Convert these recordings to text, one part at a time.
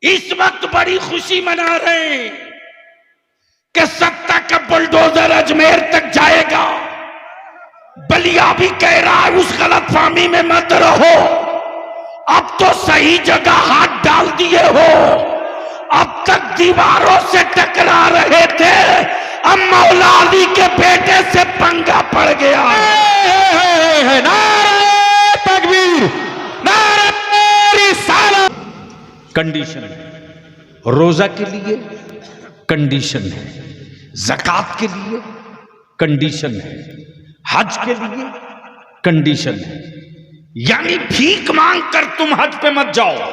इस वक्त बड़ी खुशी मना रहे हैं कि सत्ता का बुलडोजर अजमेर तक जाएगा। बलिया भी कह रहा है उस गलतफहमी में मत रहो, अब तो सही जगह हाथ डाल दिए हो। अब तक दीवारों से टकरा रहे थे, अब मौला अली के बेटे से पंगा पड़ गया। नारे तकबीर, नारे रिसालत। कंडीशन है, रोजा के लिए कंडीशन है, ज़कात के लिए कंडीशन है, हज के लिए कंडीशन है। यानी भीख मांग कर तुम हज पे मत जाओ।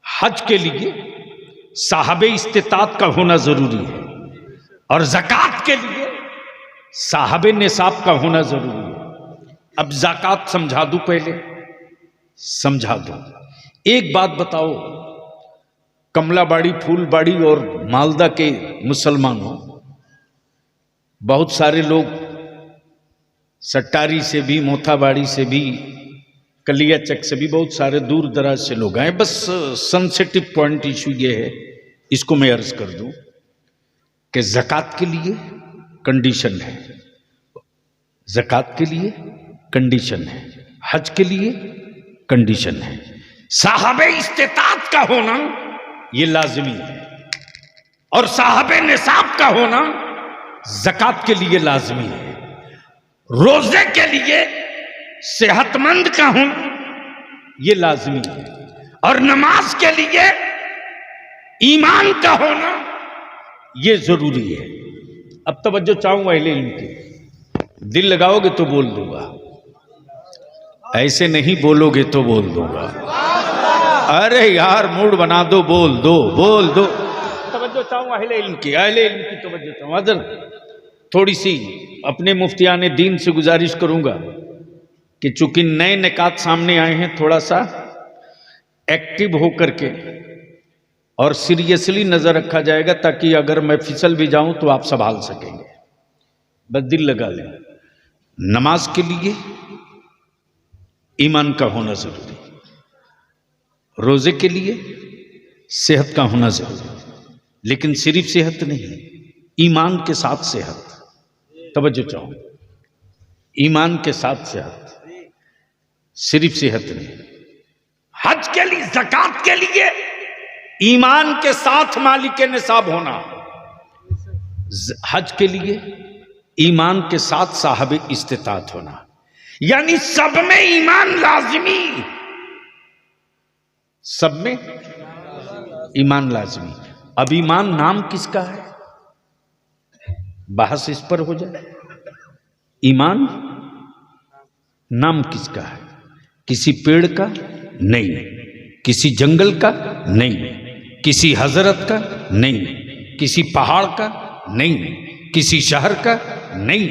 हज के लिए साहबे इस्तिताअत का होना जरूरी है और ज़कात के लिए साहबे निसाब का होना जरूरी है। अब ज़कात समझा दूं, पहले समझा दूं। एक बात बताओ, कमलाबाड़ी, फूलबाड़ी और मालदा के मुसलमानों, बहुत सारे लोग सट्टारी से भी, मोथाबाड़ी से भी, कलियाचक से भी, बहुत सारे दूर दराज से लोग आए। बस सेंसिटिव पॉइंट इशू ये है, इसको मैं अर्ज कर दूं कि ज़कात के लिए कंडीशन है, ज़कात के लिए कंडीशन है, हज के लिए कंडीशन है, साहबे इस्तिताअत का होना ये लाजमी है और साहबे निसाब का होना ज़कात के लिए लाजमी है। रोजे के लिए सेहतमंद का होना ये लाजमी है और नमाज के लिए ईमान का होना ये जरूरी है। अब तवज्जो चाहूंगा अहले इल्म की, दिल लगाओगे तो बोल दूंगा, ऐसे नहीं बोलोगे तो बोल दूंगा। अरे यार मूड बना दो, बोल दो, बोल दो। तवज्जो चाहूंगा अहले इल्म की, अहले इल्म की तवज्जो चाहूंगा। हजरत थोड़ी सी अपने मुफ्तियाने दीन से गुजारिश करूंगा कि चूंकि नए निकात सामने आए हैं, थोड़ा सा एक्टिव होकर के और सीरियसली नजर रखा जाएगा, ताकि अगर मैं फिसल भी जाऊं तो आप संभाल सकेंगे। बस दिल लगा लें। नमाज के लिए ईमान का होना जरूरी, रोजे के लिए सेहत का होना जरूरी, लेकिन सिर्फ सेहत नहीं, ईमान के साथ सेहत। तवज्जो चाहो, ईमान के साथ सेहत, सिर्फ सेहत नहीं। हज के लिए, ज़कात के लिए ईमान के साथ मालिक निसाब होना, हज के लिए ईमान के साथ साहबे इस्तिताअत होना, यानी सब में ईमान लाजिमी, सब में ईमान लाजिमी। अब ईमान नाम किसका है, बहस इस पर हो जाए। ईमान नाम किसका है? किसी पेड़ का नहीं, किसी जंगल का नहीं, किसी हजरत का नहीं, किसी पहाड़ का नहीं, किसी शहर का नहीं,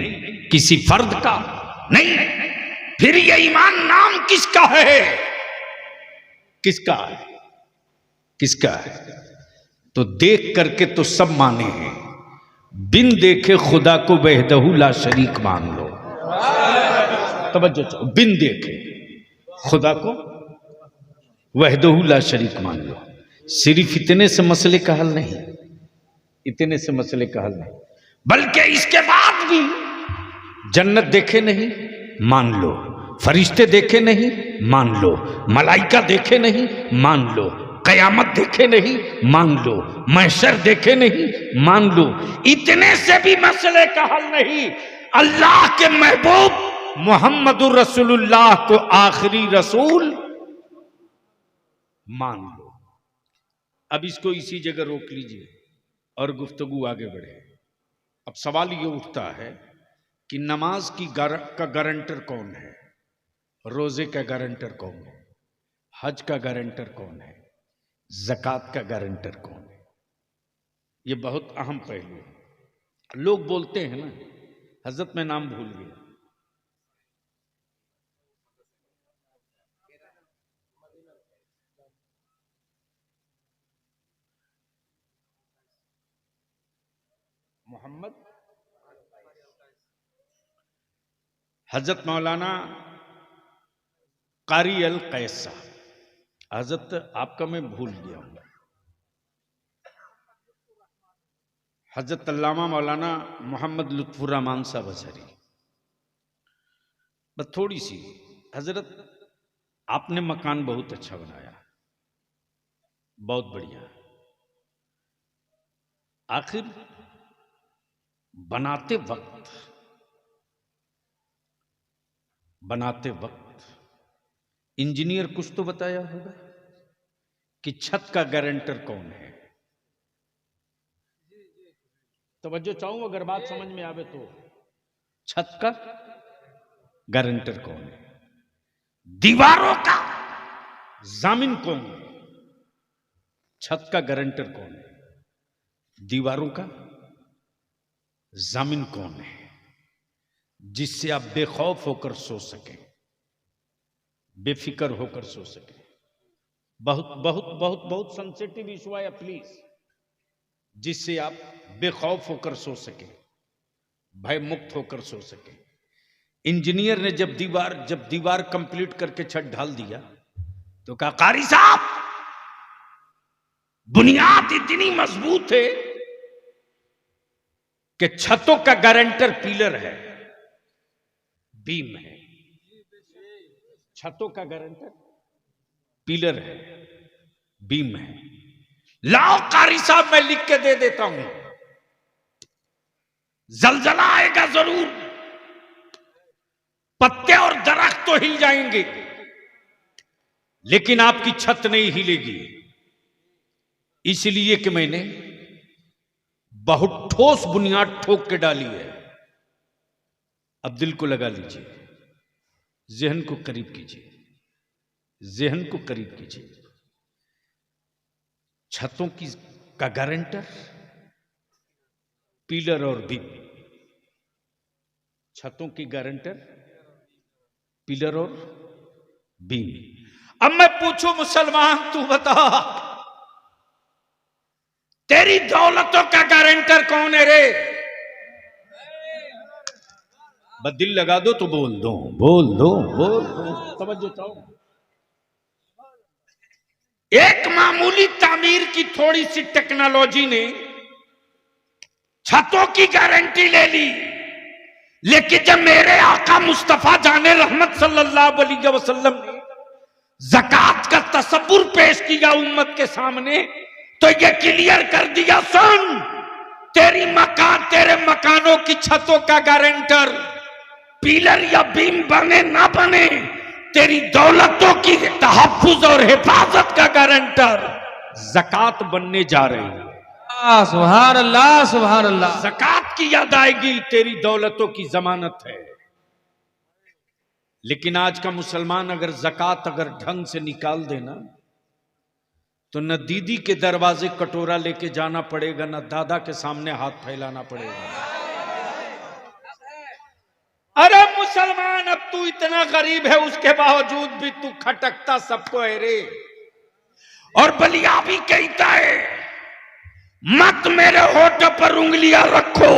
किसी फर्द का नहीं। फिर ये ईमान नाम किसका है? किसका है? किसका है? तो देख करके तो सब माने हैं, बिन देखे खुदा को वहदहू ला शरीक मान लो। तवज्जो चाहो, बिन देखे खुदा को वहदहू ला शरीक मान लो। सिर्फ इतने से मसले का हल नहीं, इतने से मसले का हल नहीं, बल्कि इसके बाद भी जन्नत देखे नहीं मान लो, फरिश्ते देखे नहीं मान लो, मलाइका देखे नहीं मान लो, कयामत देखे नहीं मान लो, महशर देखे नहीं मान लो। इतने से भी मसले का हल नहीं, अल्लाह के महबूब मोहम्मदुर रसूलुल्लाह को आखिरी रसूल मान लो। अब इसको इसी जगह रोक लीजिए और गुफ्तगू आगे बढ़े। अब सवाल ये उठता है कि नमाज की का गारंटर कौन है, रोजे का गारंटर कौन है, हज का गारंटर कौन है, ज़कात का गारंटर कौन है? ये बहुत अहम पहलू है। लोग बोलते हैं ना, हजरत मैं नाम भूल गया, मोहम्मद, हजरत मौलाना कारी अल कैस साहब, हजरत आपका मैं भूल गया हूं, हजरत अल्लामा मौलाना मोहम्मद लुत्फुर रहमान साहब अजहरी। बस थोड़ी सी, हजरत आपने मकान बहुत अच्छा बनाया, बहुत बढ़िया। आखिर बनाते वक्त इंजीनियर कुछ तो बताया होगा कि छत का गारंटर कौन है। तवज्जो चाहूं, अगर बात समझ में आवे तो। छत का गारंटर कौन है, दीवारों का जामिन कौन है। छत का गारंटर कौन है, दीवारों का जामिन कौन है, जिससे आप बेखौफ होकर सो सके, बेफिक्र होकर सो सके। बहुत बहुत बहुत बहुत सेंसिटिव इशू है प्लीज, जिससे आप बेखौफ होकर सो सके, भय मुक्त होकर सो सके। इंजीनियर ने जब दीवार कंप्लीट करके छत ढाल दिया तो कहा, कारी साहब बुनियाद इतनी मजबूत है कि छतों का गारंटर पिलर है, बीम है। छतों का गारंटर पिलर है, बीम है। लाओ कारी साहब, मैं लिख के दे देता हूं, जलजला आएगा जरूर, पत्ते और दरख्त तो हिल जाएंगे, लेकिन आपकी छत नहीं हिलेगी। इसलिए कि मैंने बहुत ठोस बुनियाद ठोक के डाली है। अब दिल को लगा लीजिए, जहन को करीब कीजिए, जहन को करीब कीजिए। छतों का गारंटर पिलर और बीम, छतों की गारंटर पिलर और बीम। अब मैं पूछूं मुसलमान, तू बता तेरी दौलतों का गारंटर कौन है रे? बस दिल लगा दो तो बोल दो, बोल दो, बोल दो। तवज्जो चाहो, एक मामूली तामीर की थोड़ी सी टेक्नोलॉजी ने छतों की गारंटी ले ली, लेकिन जब मेरे आका मुस्तफा जाने रहमत सल्लल्लाहु अलैहि वसल्लम ने ज़कात का तसव्वुर पेश किया उम्मत के सामने, तो ये क्लियर कर दिया, सुन, तेरे मकानों की छतों का गारंटर पिलर या बीम बने ना बने, तेरी दौलतों की तहफ्फुज और हिफाजत का गारंटर ज़कात बनने जा रही है। सुभान अल्लाह, सुभान अल्लाह। ज़कात की अदायगी तेरी दौलतों की जमानत है। लेकिन आज का मुसलमान अगर ज़कात ढंग से निकाल देना तो न दीदी के दरवाजे कटोरा लेके जाना पड़ेगा, न दादा के सामने हाथ फैलाना पड़ेगा। अरे मुसलमान, अब तू इतना गरीब है, उसके बावजूद भी तू खटकता सबको है रे। और बलिया भी कहता है, मत मेरे होठ पर उंगलियां रखो,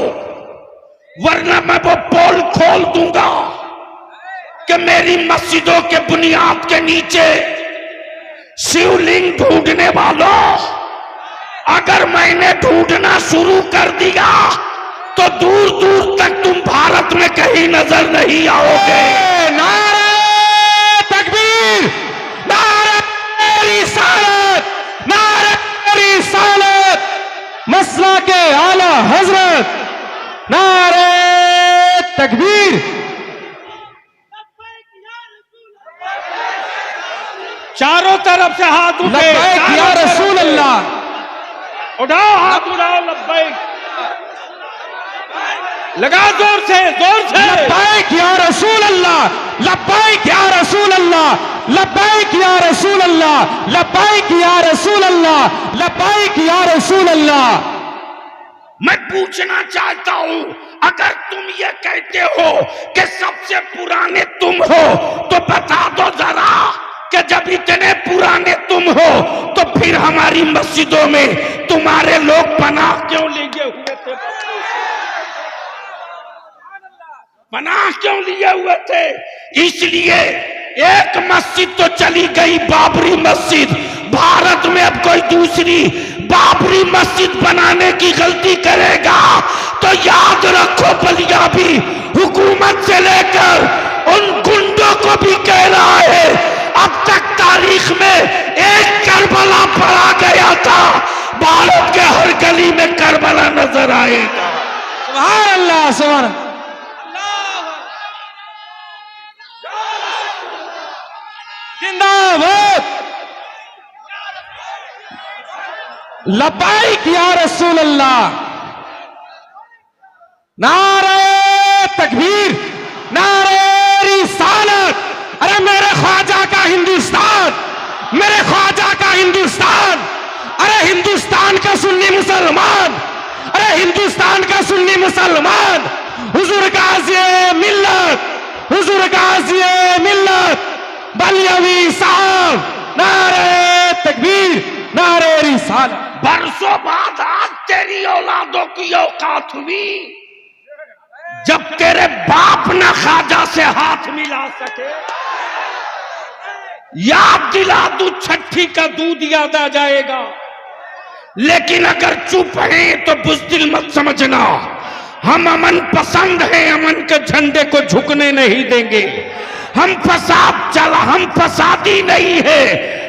वरना मैं वो पोल खोल दूंगा कि मेरी मस्जिदों के बुनियाद के नीचे शिवलिंग ढूंढने वालों, अगर मैंने ढूंढना शुरू कर दिया तो दूर दूर तक तुम भारत में कहीं नजर नहीं आओगे। नारे तकबीर, नारे रिसालत, नारे रिसालत, मसला के आला हजरत, नारे तकबीर। चारों तरफ से हाथ उठे, लब्बैक या रसूल अल्लाह, उठाओ हाथ, उठाओ, लब्बैक, लगा जोर से, जोर से। लब्बैक या रसूल अल्लाह, लब्बैक या रसूल अल्लाह, लब्बैक या रसूल अल्लाह, लब्बैक या रसूल अल्लाह, लब्बैक या रसूल अल्लाह। मैं पूछना चाहता हूं, अगर तुम ये कहते हो कि सबसे पुराने तुम हो, तो बता दो जरा कि जब इतने पुराने तुम हो तो फिर हमारी मस्जिदों में तुम्हारे लोग पनाह क्यों लिए हुए थे? पनाह क्यों लिए हुए थे? इसलिए एक मस्जिद तो चली गई, बाबरी मस्जिद। भारत में अब कोई दूसरी बाबरी मस्जिद बनाने की गलती करेगा तो याद रखो, बलिया भी हुकूमत से लेकर उन गुंडों को भी कह रहा है, अब तक तारीख में एक करबला पड़ा गया था, भारत के हर गली में करबला नजर आएगा। सुभान अल्लाह, सुभान जिंदाबाद। लब्बाइक या रसूल अल्लाह। नारे तकबीर, नारे रिसालत। अरे मेरे ख्वाजा का हिंदुस्तान, मेरे ख्वाजा का हिंदुस्तान। अरे हिंदुस्तान का सुन्नी मुसलमान, अरे हिंदुस्तान का सुन्नी मुसलमान। हुजूर गाज़ी मिल्लत, हुजूर गाज़ी मिल्लत बलियावी साहब। नारे तकबीर, नारे रिसालत। बरसों बाद आज तेरी औलादों की औकात हुई जब तेरे बाप न ख्वाजा से हाथ मिला सके। याद दिला दू, छठी का दूध याद आ जाएगा। लेकिन अगर चुप हैं तो बुज़दिल मत समझना, हम अमन पसंद हैं, अमन के झंडे को झुकने नहीं देंगे। हम फसादी नहीं है,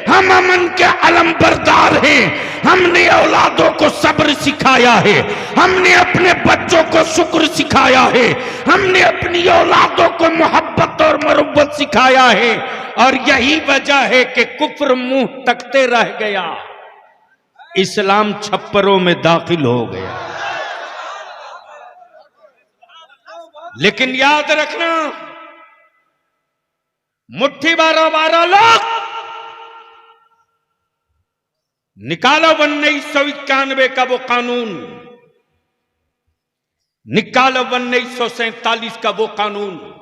हम अमन के अलमबरदार हैं। हमने औलादों को सब्र सिखाया है, हमने अपने बच्चों को शुक्र सिखाया है, हमने अपनी औलादों को मोहब्बत और मरुब्बत सिखाया है। और यही वजह है कि कुफ्र मुंह तकते रह गया, इस्लाम छप्परों में दाखिल हो गया। लेकिन याद रखना, मुट्ठी 12 लोग निकालो 1991 का वो कानून, निकालो 1947 का वो कानून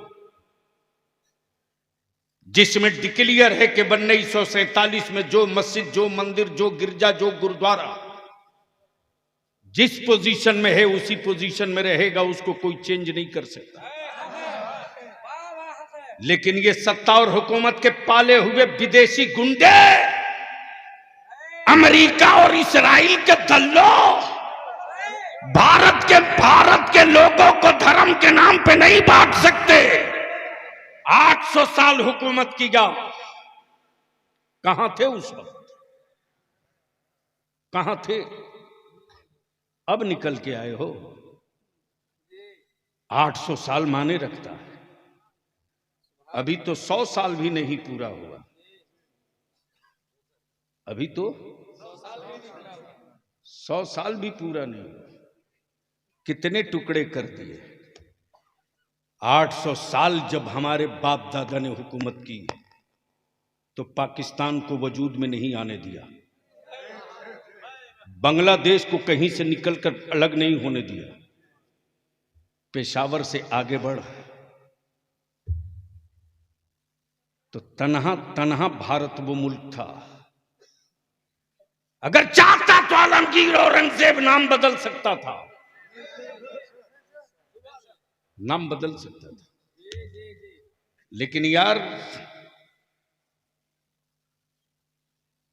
जिसमें डिक्लेयर है कि 1947 में जो मस्जिद, जो मंदिर, जो गिरजा, जो गुरुद्वारा जिस पोजीशन में है उसी पोजीशन में रहेगा, उसको कोई चेंज नहीं कर सकता। लेकिन ये सत्ता और हुकूमत के पाले हुए विदेशी गुंडे, अमेरिका और इस्राइल के दल्लों, भारत के लोगों को धर्म के नाम पे नहीं बांट सकते। 800 साल हुकूमत किया, कहां थे उस वक्त, कहां थे? अब निकल के आए हो। 800 साल माने रखता है, अभी तो 100 साल भी नहीं पूरा हुआ, अभी तो 100 साल भी पूरा नहीं हुआ। कितने टुकड़े कर दिए। 800 साल जब हमारे बाप दादा ने हुकूमत की तो पाकिस्तान को वजूद में नहीं आने दिया, बांग्लादेश को कहीं से निकलकर अलग नहीं होने दिया। पेशावर से आगे बढ़ तो तन्हा तन्हा भारत वो मुल्क था। अगर चाहता तो आलमगीर औरंगजेब नाम बदल सकता था, नाम बदल सकता था। लेकिन यार,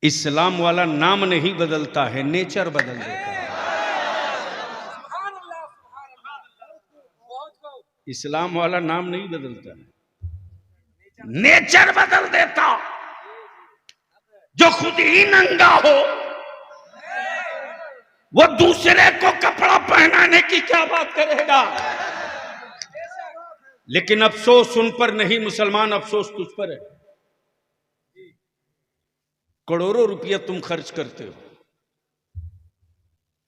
इस्लाम वाला नाम नहीं बदलता है, नेचर बदल देता है। इस्लाम वाला नाम नहीं बदलता है, नेचर बदल देता। जो खुद ही नंगा हो वो दूसरे को कपड़ा पहनाने की क्या बात करेगा। लेकिन अफसोस उन पर नहीं मुसलमान, अफसोस तुझ पर है। करोड़ों रुपया तुम खर्च करते हो,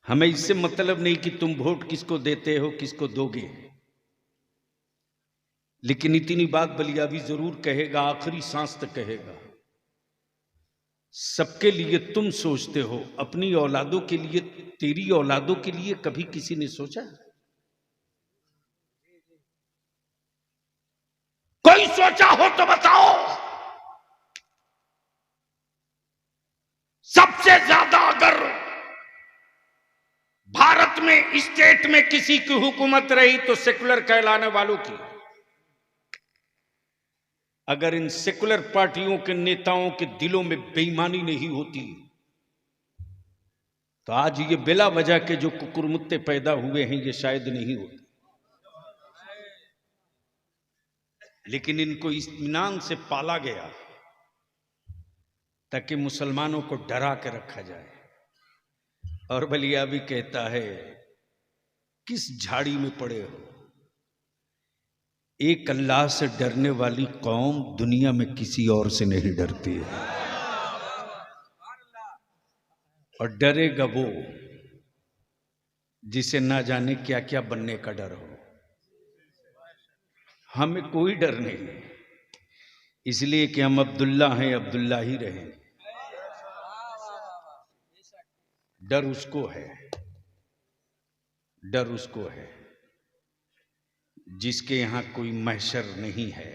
हमें इससे मतलब नहीं कि तुम वोट किसको देते हो, किसको दोगे। लेकिन इतनी बात बलियावी जरूर कहेगा, आखिरी सांस तक कहेगा। सबके लिए तुम सोचते हो, अपनी औलादों के लिए, तेरी औलादों के लिए कभी किसी ने सोचा? कोई सोचा हो तो बताओ। सबसे ज्यादा अगर भारत में स्टेट में किसी की हुकूमत रही तो सेकुलर कहलाने वालों की। अगर इन सेकुलर पार्टियों के नेताओं के दिलों में बेईमानी नहीं होती तो आज ये बिला वजह के जो कुकुरमुत्ते पैदा हुए हैं ये शायद नहीं होते। लेकिन इनको इत्मीनान से पाला गया ताकि मुसलमानों को डरा के रखा जाए। और बलिया भी कहता है किस झाड़ी में पड़े हो, एक अल्लाह से डरने वाली कौम दुनिया में किसी और से नहीं डरती है। और डरेगा वो जिसे ना जाने क्या क्या बनने का डर हो। हमें कोई डर नहीं, इसलिए कि हम अब्दुल्ला हैं, अब्दुल्ला ही रहें। डर उसको है, डर उसको है जिसके यहां कोई महशर नहीं है।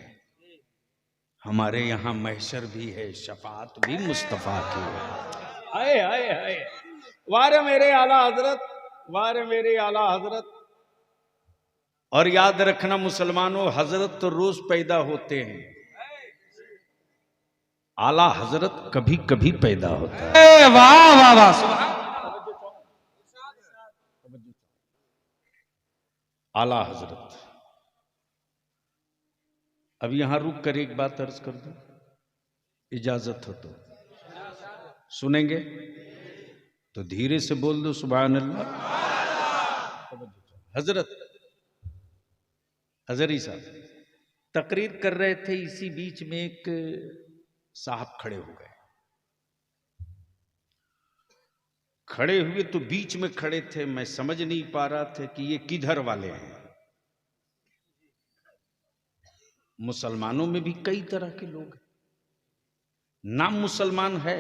हमारे यहां महशर भी है, शफाअत भी मुस्तफा की है। आए आए आए, वारे मेरे आला हजरत, वारे मेरे आला हजरत। और याद रखना मुसलमानों, हजरत तो रोज पैदा होते हैं, आला हजरत कभी कभी पैदा होता है। वाह वाह वाह, आला हजरत। अब यहां रुक कर एक बात अर्ज कर दूं, इजाजत हो तो सुनेंगे? तो धीरे से बोल दो सुभान अल्लाह। हजरत हजरी साहब तकरीर कर रहे थे, इसी बीच में एक साहब खड़े हो गए। खड़े हुए तो बीच में खड़े थे, मैं समझ नहीं पा रहा था कि ये किधर वाले हैं। मुसलमानों में भी कई तरह के लोग हैं, नाम मुसलमान है,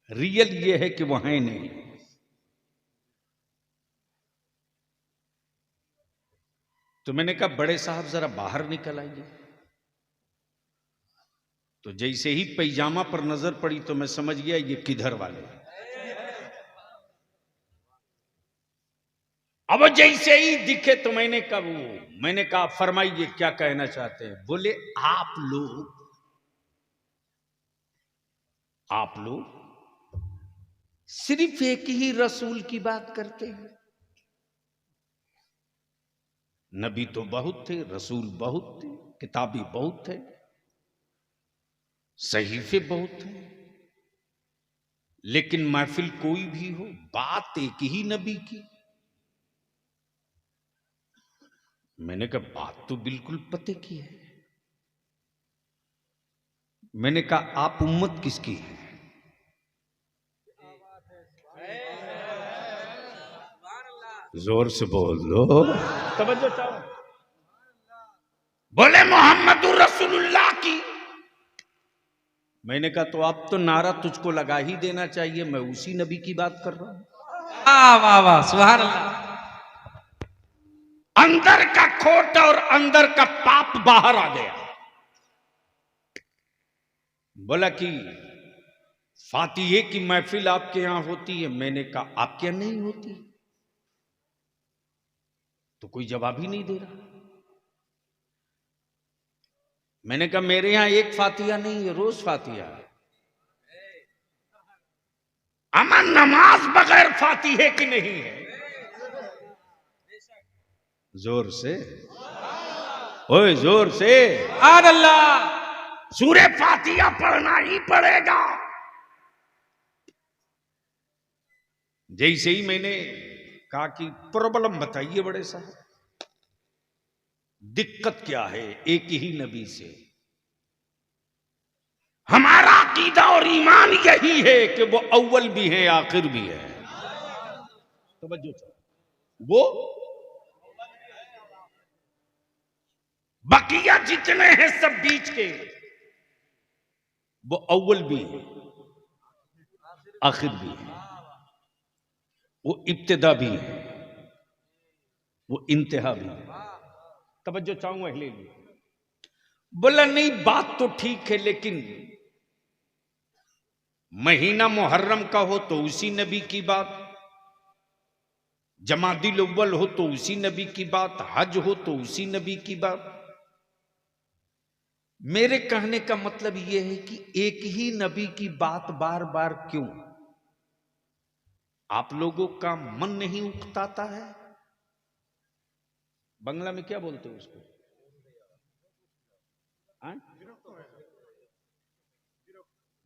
रियल ये है कि वो हैं नहीं। तो मैंने कहा बड़े साहब जरा बाहर निकल आइए। तो जैसे ही पैजामा पर नजर पड़ी तो मैं समझ गया ये किधर वाले हैं। अब जैसे ही दिखे तो मैंने कहा फरमाइए क्या कहना चाहते हैं। बोले आप लोग सिर्फ एक ही रसूल की बात करते हैं। नबी तो बहुत थे, रसूल बहुत थे, किताबी बहुत थे, सहीफे बहुत थे, लेकिन महफिल कोई भी हो, बात एक ही नबी की। मैंने कहा बात तो बिल्कुल पते की है। मैंने कहा आप उम्मत किसकी है? जोर से बोल लो, तवज्जो चाहो। बोले मोहम्मदुर रसूलुल्लाह की। मैंने कहा तो अब तो नारा तुझको लगा ही देना चाहिए, मैं उसी नबी की बात कर रहा हूं। वाह वाह वाह, सुभान अल्लाह। अंदर का खोट और अंदर का पाप बाहर आ गया। बोला कि फातिहे की महफिल आपके यहां होती है। मैंने कहा आपके यहां नहीं होती। तो कोई जवाब ही नहीं दे रहा। मैंने कहा मेरे यहां एक फातिहा नहीं है, रोज फातिहा। अमन नमाज बगैर फातिहे की नहीं है। जोर से, ओए जोर से, सुभान अल्लाह। सूरे फातिहा पढ़ना ही पड़ेगा। जैसे ही मैंने कहा कि प्रॉब्लम बताइए बड़े साहब, दिक्कत क्या है एक ही नबी से? हमारा अकीदा और ईमान यही है कि वो अव्वल भी है आखिर भी है। वो बकिया जितने हैं सब बीच के, वो अव्वल भी है आखिर भी है, वो इब्तिदा भी है, वो इंतहा भी है। तवज्जो चाहूंगा अहले लिए। बोला नहीं बात तो ठीक है, लेकिन महीना मुहर्रम का हो तो उसी नबी की बात, जमादिल अव्वल हो तो उसी नबी की बात, हज हो तो उसी नबी की बात। मेरे कहने का मतलब यह है कि एक ही नबी की बात बार बार क्यों? आप लोगों का मन नहीं उकताता है? बंगला में क्या बोलते हो उसको?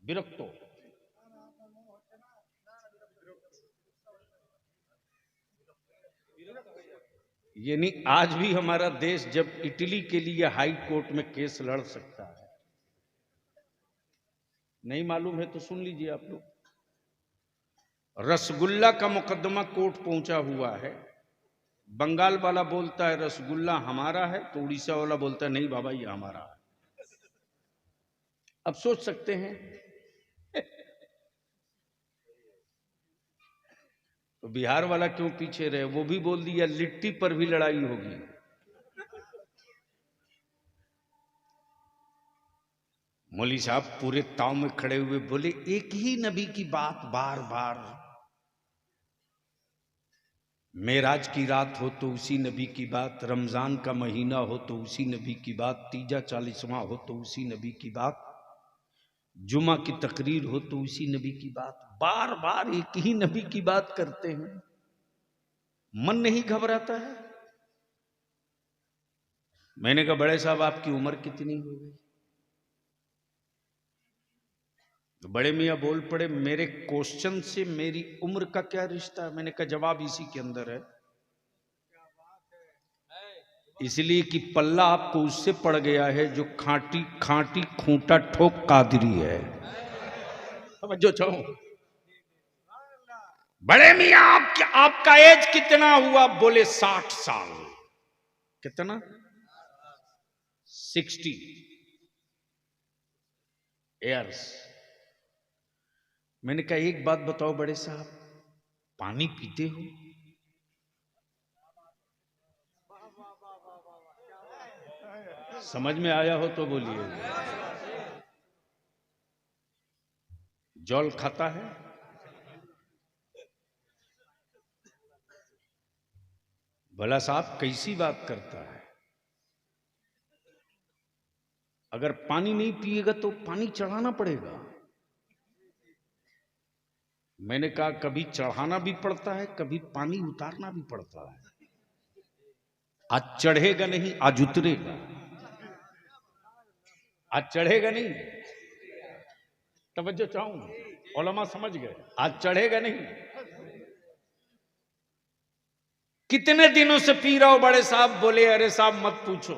विरक्तो। यानी आज भी हमारा देश जब इटली के लिए हाई कोर्ट में केस लड़ सकता है, नहीं मालूम है तो सुन लीजिए आप लोग। रसगुल्ला का मुकदमा कोर्ट पहुंचा हुआ है। बंगाल वाला बोलता है रसगुल्ला हमारा है, तो उड़ीसा वाला बोलता है नहीं बाबा ये हमारा है। अब सोच सकते हैं तो बिहार वाला क्यों पीछे रहे? वो भी बोल दिया लिट्टी पर भी लड़ाई होगी। मौली साहब पूरे ताव में खड़े हुए बोले एक ही नबी की बात बार बार। मेराज की रात हो तो उसी नबी की बात, रमजान का महीना हो तो उसी नबी की बात, तीजा 40वां हो तो उसी नबी की बात, जुमा की तकरीर हो तो उसी नबी की बात। बार बार एक ही नबी की बात करते हैं, मन नहीं घबराता है? मैंने कहा बड़े साहब आपकी उम्र कितनी हो गई? तो बड़े मियाँ बोल पड़े मेरे क्वेश्चन से मेरी उम्र का क्या रिश्ता है? मैंने कहा जवाब इसी के अंदर है, इसलिए कि पल्ला आपको उससे पड़ गया है जो खाटी खाटी खूंटा ठोक कादरी है। जो चाहो बड़े मियाँ आपका एज कितना हुआ? बोले 60 साल। कितना? 60 ईयर्स। मैंने कहा एक बात बताओ बड़े साहब, पानी पीते हो? समझ में आया हो तो बोलिए। जल खाता है? भला साहब कैसी बात करता है? अगर पानी नहीं पिएगा तो पानी चढ़ाना पड़ेगा। मैंने कहा कभी चढ़ाना भी पड़ता है, कभी पानी उतारना भी पड़ता है। आज चढ़ेगा नहीं, आज उतरेगा। आज चढ़ेगा नहीं, तवज्जो चाहूं, उलमा समझ गए, आज चढ़ेगा नहीं। कितने दिनों से पी रहा हो बड़े साहब? बोले अरे साहब मत पूछो,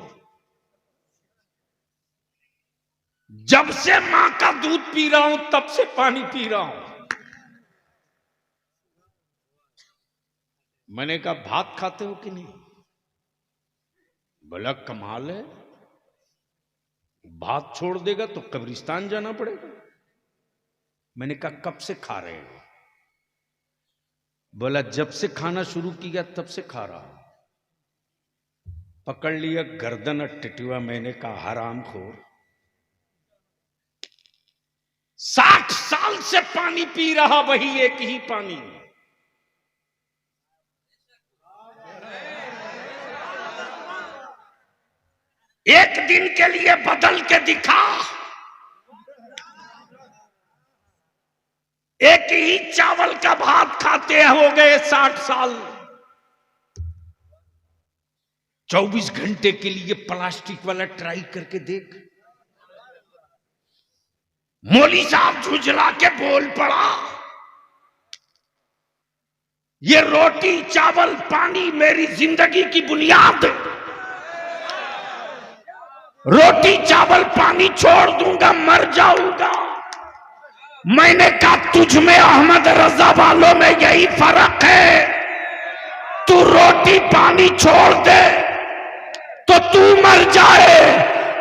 जब से मां का दूध पी रहा हूं तब से पानी पी रहा हूं। मैंने कहा भात खाते हो कि नहीं? बोला कमाल है, भात छोड़ देगा तो कब्रिस्तान जाना पड़ेगा। मैंने कहा कब से खा रहे हो? बोला जब से खाना शुरू किया तब से खा रहा हूं। पकड़ लिया गर्दन और टिटुआ। मैंने कहा हरामखोर, 60 साल से पानी पी रहा, वही एक ही पानी। एक दिन के लिए बदल के दिखा। एक ही चावल का भात खाते हो गए 60 साल। 24 घंटे के लिए प्लास्टिक वाला ट्राई करके देख। मौली साहब झुंझला के बोल पड़ा, ये रोटी चावल पानी मेरी जिंदगी की बुनियाद है। रोटी चावल पानी छोड़ दूंगा मर जाऊंगा। मैंने कहा तुझ में अहमद रजा वालों में यही फर्क है, तू रोटी पानी छोड़ दे तो तू मर जाए,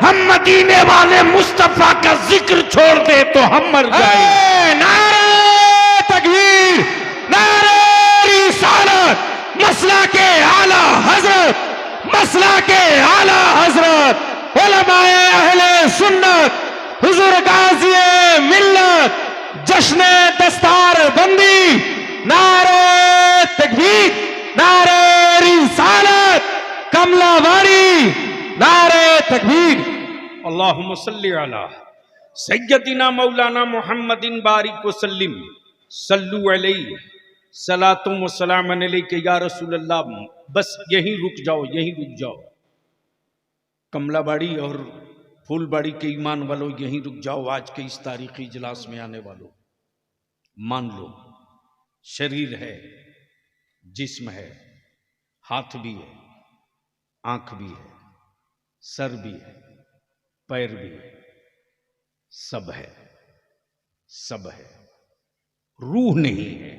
हम मदीने वाले मुस्तफा का जिक्र छोड़ दे तो हम मर जाए। नारे तकबीर, नारे रिसालत, मसला के आला हजरत, मसला के आला हजरत, उलमाए अहले सुन्नत, हुजूर गाज़ी मिल्लत, जश्न दस्तार बंदी, नारे तकबीर, नारे रिसालत, कमलावारी, नारे तकबीर। अल्लाहुम्मा सल्ली अला सय्यदिना मौलाना मुहम्मदिन बारिक वसल्लिम सल्लु अलैहि सलातुम व सलामन अलैका या रसूल अल्लाह। बस यहीं रुक जाओ, यहीं रुक जाओ। कमलाबाड़ी और फूलबाड़ी के ईमान वालों, यहीं रुक जाओ। आज के इस तारीखी इजलास में आने वालों, मान लो शरीर है, जिस्म है, हाथ भी है, आंख भी है, सर भी है, पैर भी है, सब है, सब है। रूह नहीं है।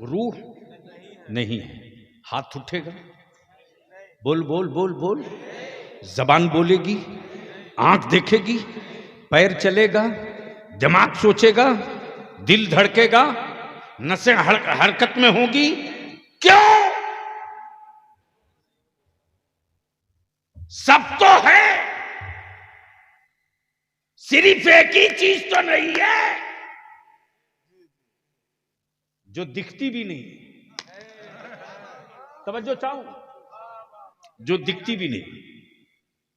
रूह नहीं है। हाथ उठेगा, बोल बोल बोल बोल, जबान बोलेगी, आंख देखेगी, पैर चलेगा, दिमाग सोचेगा, दिल धड़केगा, नसें हरकत में होगी। क्यों? सब तो है, सिर्फ एक ही चीज तो नहीं है जो दिखती भी नहीं। तवज्जो चाहूं, जो दिखती भी नहीं,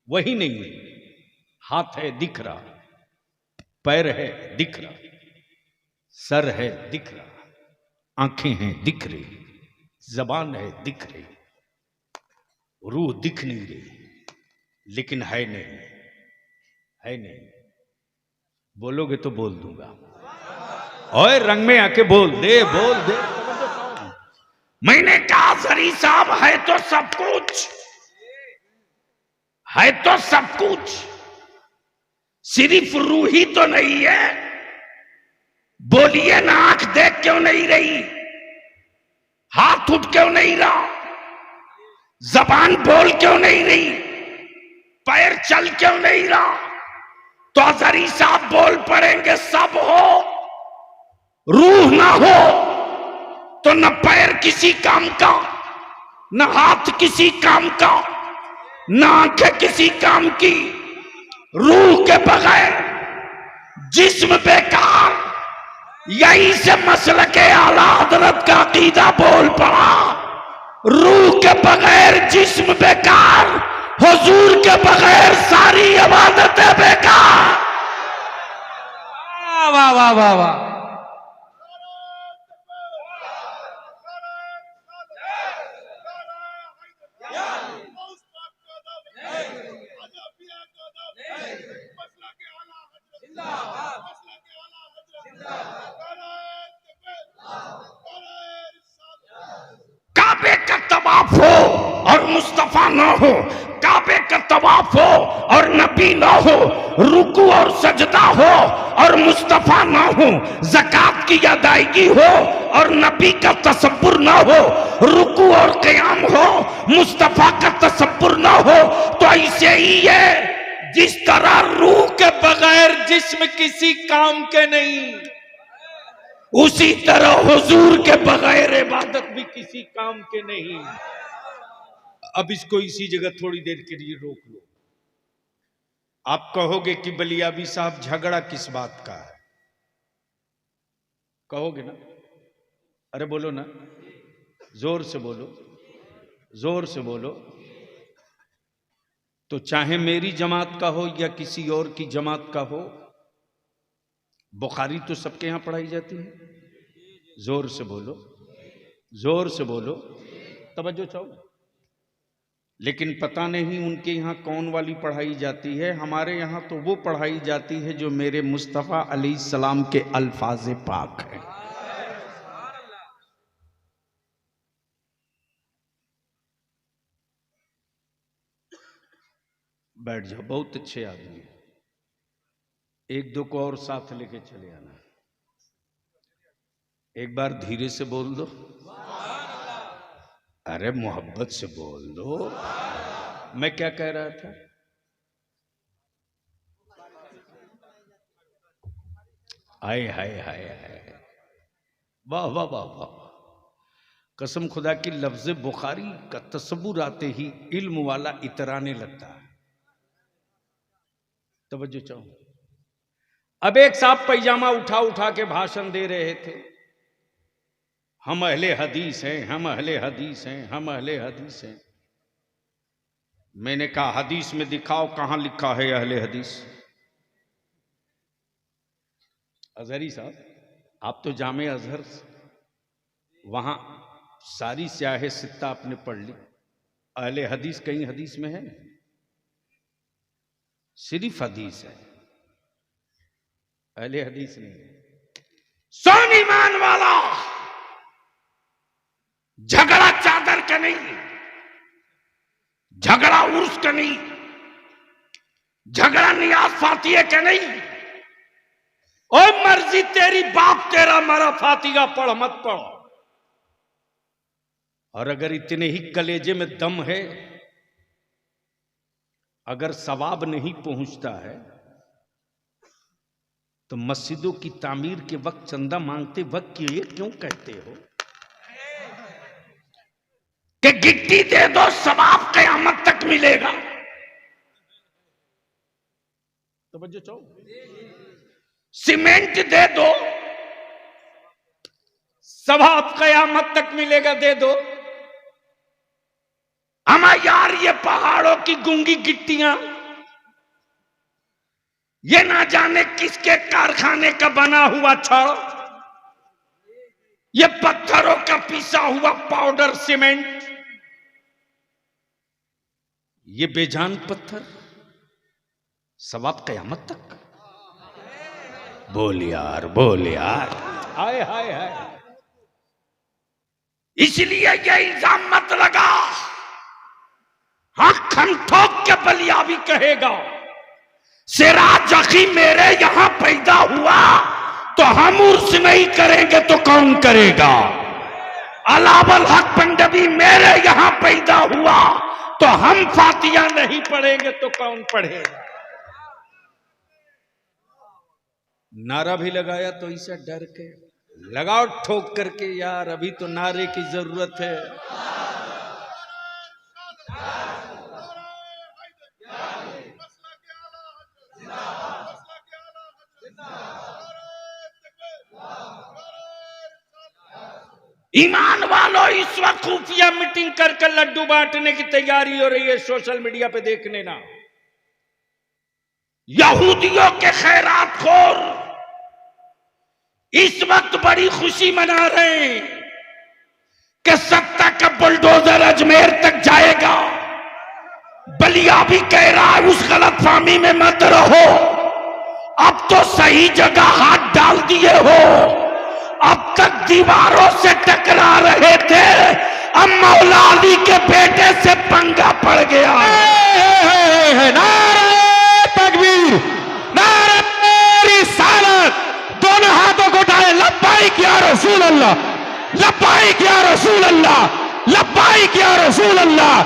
वही नहीं है। हाथ है, दिख रहा, पैर है, दिख रहा, सर है, दिख रहा, आंखें हैं, दिख रही, जबान है, दिख रही, रूह दिख नहीं रही, लेकिन है नहीं, है नहीं। बोलोगे तो बोल दूंगा। ओए रंग में आके बोल दे, बोल दे। मैंने कहा सरी साहब, है तो सब कुछ, है तो सब कुछ, सिर्फ रूह ही तो नहीं है। बोलिए ना, आंख देख क्यों नहीं रही, हाथ उठ क्यों नहीं रहा, जबान बोल क्यों नहीं रही, पैर चल क्यों नहीं रहा? तो अजहरी साहब बोल पड़ेंगे सब हो, रूह ना हो तो न पैर किसी काम का, न हाथ किसी काम का, न आंखें किसी काम की। रूह के बगैर जिस्म बेकार। यही से मसल के आला हजरत का अकीदा बोल पड़ा। रूह के बगैर जिस्म बेकार, हुजूर के बगैर सारी इबादतें बेकार। वाह वाह वाह वाह। काबे का तवाफ हो और मुस्तफा ना हो, काबे का तवाफ हो और नबी ना हो, रुकू और सजदा हो और मुस्तफा ना हो, ज़कात की अदायगी हो और नबी का तसब्बुर ना हो, रुकू और क़याम हो, मुस्तफा का तसब्बुर ना हो, तो ऐसे ही है जिस तरह रूह के बगैर जिस्म किसी काम के नहीं, उसी तरह हुजूर के बगैर इबादत भी किसी काम के नहीं। अब इसको इसी जगह थोड़ी देर के लिए रोक लो। आप कहोगे कि बलियाबी साहब झगड़ा किस बात का है? कहोगे ना? अरे बोलो ना, जोर से बोलो, जोर से बोलो। तो चाहे मेरी जमात का हो या किसी और की जमात का हो, बुखारी तो सबके यहां पढ़ाई जाती है। जोर से बोलो, जोर से बोलो, तवज्जो चाहो। लेकिन पता नहीं उनके यहां कौन वाली पढ़ाई जाती है। हमारे यहां तो वो पढ़ाई जाती है जो मेरे मुस्तफ़ा अलैहिस्सलाम के अल्फाज पाक है। बैठ जाओ, बहुत अच्छे आदमी हैं। एक दो को और साथ लेके चले आना। एक बार धीरे से बोल दो, अरे मोहब्बत से बोल दो। मैं क्या कह रहा था? हाय हाय हाय हाय, वाह वाह वाह वाह। कसम खुदा की, लफ्ज बुखारी का तसव्वुर आते ही इल्म वाला इतराने लगता है। तवज्जो चाहो। अब एक साहब पैजामा उठा उठा के भाषण दे रहे थे, हम अहले हदीस हैं, हम अहले हदीस हैं, हम अहले हदीस हैं। मैंने कहा हदीस में दिखाओ कहां लिखा है अहले हदीस। अजहरी साहब, आप तो जामे अजहर, वहां सारी स्याहे सित्ता आपने पढ़ ली, अहले हदीस कहीं हदीस में है? सिर्फ हदीस है, अहले हदीस नहीं है। सोन ईमान वाला, झगड़ा चादर का नहीं, झगड़ा उर्स का नहीं, झगड़ा नियाज फातिहे का नहीं। ओ मर्जी तेरी, बाप तेरा मरा, फातिहा पढ़ मत पढ़। और अगर इतने ही कलेजे में दम है, अगर सवाब नहीं पहुंचता है तो मस्जिदों की तामीर के वक्त चंदा मांगते वक्त ये क्यों कहते हो कि गिट्टी दे दो सवाब क़यामत तक मिलेगा? तवज्जो चाहो, सीमेंट दे दो सवाब क़यामत तक मिलेगा, दे दो। अमा यार, ये पहाड़ों की गूंगी गिट्टियां, ये ना जाने किसके कारखाने का बना हुआ छड़, ये पत्थरों का पिसा हुआ पाउडर सीमेंट, ये बेजान पत्थर, सवाब क़यामत तक। बोल यार, बोल यार, हाय हाय हाय। इसलिए ये इल्जाम मत लगा, हक हम ठोक के बलिया भी कहेगा, सिराज अखी मेरे यहां पैदा हुआ तो हम उर्स नहीं करेंगे तो कौन करेगा? अलावल हक पंडवी मेरे यहां पैदा हुआ तो हम फातिहा नहीं पढ़ेंगे तो कौन पढ़ेगा? नारा भी लगाया तो इसे डर के, लगाओ ठोक करके यार, अभी तो नारे की जरूरत है। ईमान वालों, इस वक्त खुफिया मीटिंग कर लड्डू बांटने की तैयारी हो रही है, सोशल मीडिया पे देख लेना। यहूदियों के खैरात खोर इस वक्त बड़ी खुशी मना रहे हैं कि सत्ता का बुलडोजर अजमेर तक जाएगा। बलिया भी कह रहा है उस गलतफहमी में मत रहो, अब तो सही जगह हाथ डाल दिए हो। अब तक दीवारों से टकरा रहे थे, अब मौला अली के बेटे से पंगा पड़ गया। नारे तकबीर, नारे रिसालत, दोनों हाथों को उठाए, लब्बाइक या रसूल अल्लाह, लब्बाइक या रसूल अल्लाह, लब्बाइक या रसूल अल्लाह,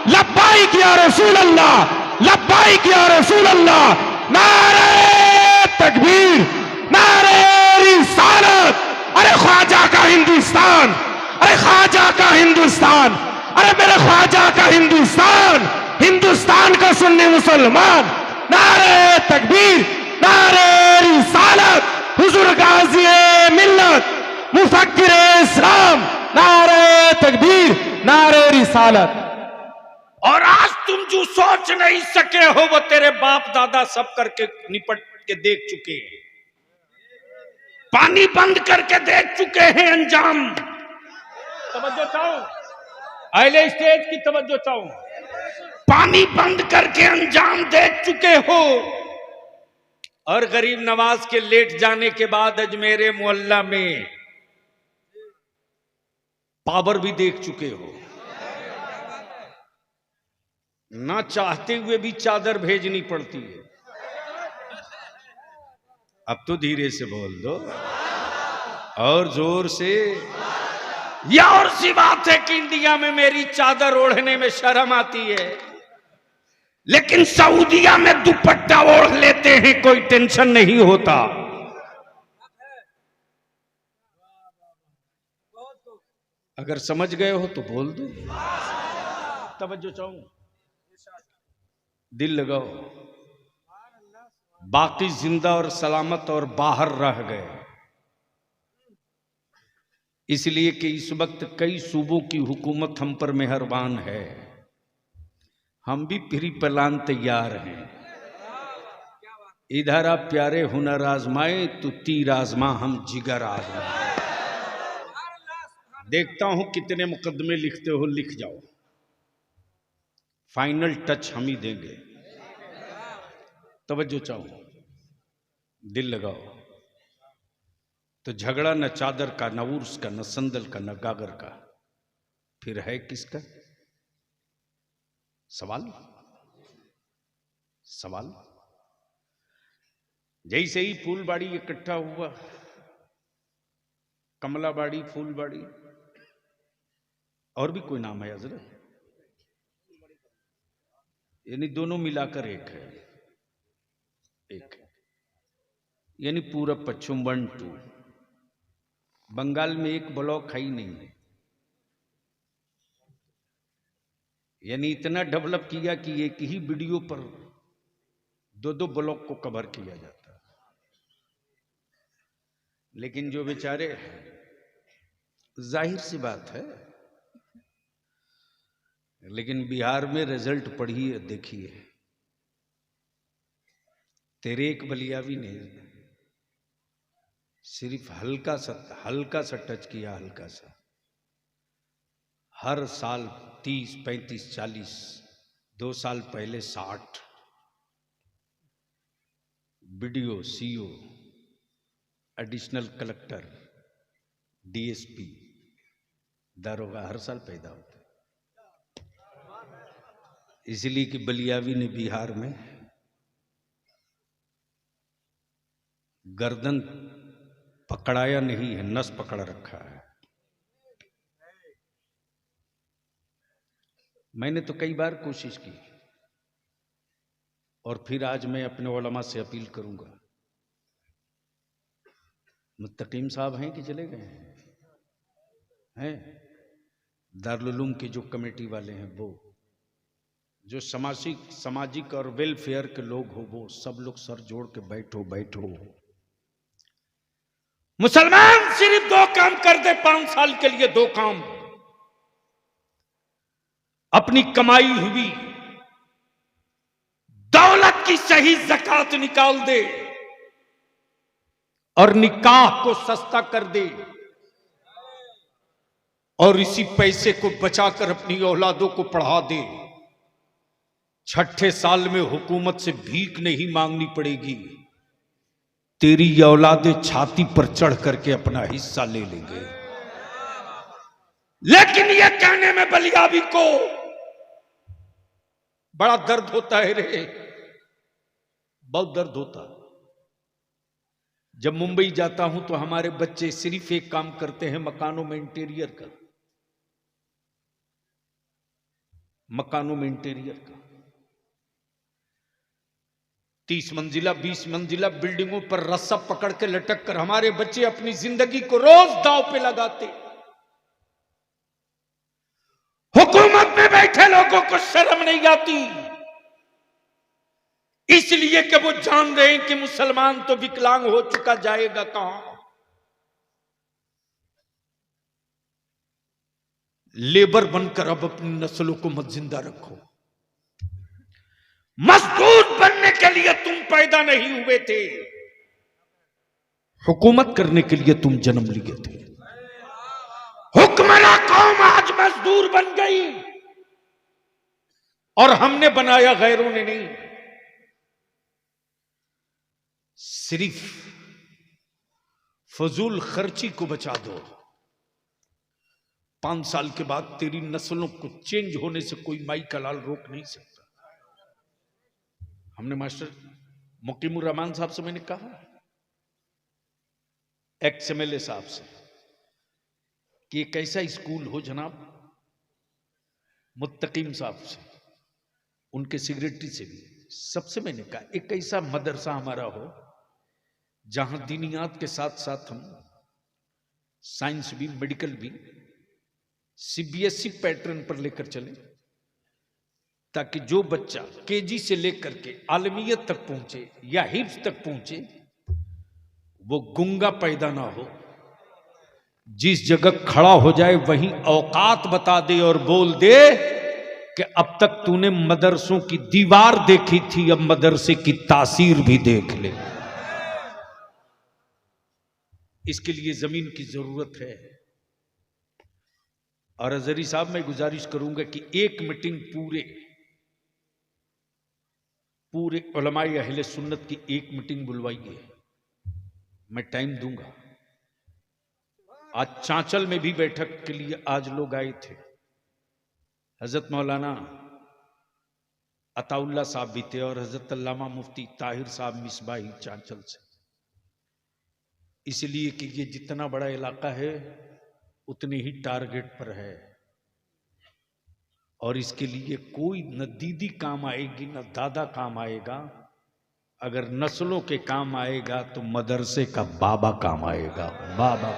लब्बाइक या रसूल अल्लाह, लब्बाइक या रसूल अल्लाह। नारे तकबीर, नारे रिसालत। अरे ख्वाजा का हिंदुस्तान, अरे ख्वाजा का हिंदुस्तान, अरे मेरे ख्वाजा का हिंदुस्तान, हिंदुस्तान का सुन्नी मुसलमान। नारे तकबीर, नारे रिसालत, हुजूर गाज़ी मिल्लत, मुफक्किर इस्लाम। नारे तकबीर, नारे रिसालत। और आज तुम जो सोच नहीं सके हो वो तेरे बाप दादा सब करके निपट के देख चुके हैं, पानी बंद करके देख चुके हैं अंजाम। तवज्जो चाहो, अहले स्टेज की तवज्जो चाहो, पानी बंद करके अंजाम देख चुके हो। और गरीब नवाज के लेट जाने के बाद अजमेरे मोहल्ला में पावर भी देख चुके हो। ना चाहते हुए भी चादर भेजनी पड़ती है। अब तो धीरे से बोल दो और जोर से। यह और सी बात है कि इंडिया में मेरी चादर ओढ़ने में शर्म आती है, लेकिन सऊदिया में दुपट्टा ओढ़ लेते हैं, कोई टेंशन नहीं होता। अगर समझ गए हो तो बोल दो। तवज्जो चाहूं, दिल लगाओ। बाकी जिंदा और सलामत और बाहर रह गए, इसलिए कि इस वक्त कई सूबों की हुकूमत हम पर मेहरबान है। हम भी फ्री प्लान तैयार हैं। इधर आप प्यारे हुनर आजमाए तो तीर आजमा, हम जिगर आजमाए। देखता हूं कितने मुकदमे लिखते हो, लिख जाओ। फाइनल टच हम ही देंगे। तवज्जो चाहो, दिल लगाओ। तो झगड़ा न चादर का, न उर्स का, न संदल का, न गागर का, फिर है किसका? सवाल सवाल। जैसे ही फूलबाड़ी इकट्ठा हुआ, कमलाबाड़ी, फूलबाड़ी, और भी कोई नाम है हजरत? यानी दोनों मिलाकर एक है, एक है। यानी पूरब पश्चिम 1 2। बंगाल में एक ब्लॉक है ही नहीं है। यानी इतना डेवलप किया कि एक ही वीडियो पर 2-2 ब्लॉक को कवर किया जाता है। लेकिन जो बेचारे, जाहिर सी बात है, लेकिन बिहार में रिजल्ट पढ़िए, देखिए। तेरे एक बलियावी ने सिर्फ हल्का सा टच किया, हल्का सा। हर साल 30, 35, 40, 2 साल पहले 60 BDO, CO, additional collector, DSP, दारोगा हर साल पैदा होते। इसलिए कि बलियावी ने बिहार में गर्दन पकड़ाया नहीं है, नस पकड़ रखा है। मैंने तो कई बार कोशिश की, और फिर आज मैं अपने उलमा से अपील करूंगा। मुत्तकीम साहब हैं कि चले गए हैं? दारुल उलूम के जो कमेटी वाले हैं, वो जो सामाजिक और वेलफेयर के लोग हो, वो सब लोग सर जोड़ के बैठो। मुसलमान सिर्फ 2 काम कर दे 5 साल के लिए, 2 काम। अपनी कमाई हुई दौलत की सही ज़कात निकाल दे और निकाह को सस्ता कर दे, और इसी पैसे को बचाकर अपनी औलादों को पढ़ा दे। 6ठे साल में हुकूमत से भीख नहीं मांगनी पड़ेगी। तेरी औलादे छाती पर चढ़ करके अपना हिस्सा ले लेंगे। लेकिन यह कहने में बलियावी को बड़ा दर्द होता है रे, बहुत दर्द होता। जब मुंबई जाता हूं तो हमारे बच्चे सिर्फ एक काम करते हैं, मकानों में इंटीरियर का, मकानों में इंटीरियर का। 30 मंजिला 20 मंजिला बिल्डिंगों पर रस्सा पकड़ के लटक कर हमारे बच्चे अपनी जिंदगी को रोज दांव पे लगाते। हुकूमत में बैठे लोगों को शर्म नहीं आती, इसलिए कि वो जान रहे हैं कि मुसलमान तो विकलांग हो चुका, जाएगा कहां। लेबर बनकर अब अपनी नस्लों को मत जिंदा रखो। मजदूर बनने के लिए तुम पैदा नहीं हुए थे, हुकूमत करने के लिए तुम जन्म लिए थे। हुक्मरान कौम आज मजदूर बन गई, और हमने बनाया, गैरों ने नहीं। सिर्फ फजूल खर्ची को बचा दो, 5 साल के बाद तेरी नस्लों को चेंज होने से कोई माई का लाल रोक नहीं सकता। हमने मास्टर मुकीमुर रहमान साहब से मैंने कहा, एक्स एमएलए साहब से, कि एक ऐसा स्कूल हो जनाब, मुत्तकीम साहब से, उनके सेक्रेटरी से भी, सबसे मैंने कहा एक ऐसा मदरसा हमारा हो जहां दीनियात के साथ साथ हम साइंस भी, मेडिकल भी सीबीएसई पैटर्न पर लेकर चले, ताकि जो बच्चा केजी से लेकर के आलमियत तक पहुंचे या हिफ्ज तक पहुंचे, वो गुंगा पैदा ना हो। जिस जगह खड़ा हो जाए वहीं औकात बता दे और बोल दे कि अब तक तूने मदरसों की दीवार देखी थी, अब मदरसे की तासीर भी देख ले। इसके लिए जमीन की जरूरत है। और अजहरी साहब, मैं गुजारिश करूंगा कि एक मीटिंग पूरे उलमाए अहले सुन्नत की एक मीटिंग बुलवाइए, मैं टाइम दूंगा। आज चांचल में भी बैठक के लिए आज लोग आए थे। हजरत मौलाना अताउल्ला साहब भी थे और हजरत अल्लामा मुफ्ती ताहिर साहब मिसबाही चांचल से। इसलिए कि ये जितना बड़ा इलाका है उतने ही टारगेट पर है, और इसके लिए कोई न दीदी काम आएगी न दादा काम आएगा। अगर नस्लों के काम आएगा तो मदरसे का बाबा काम आएगा। बाबा।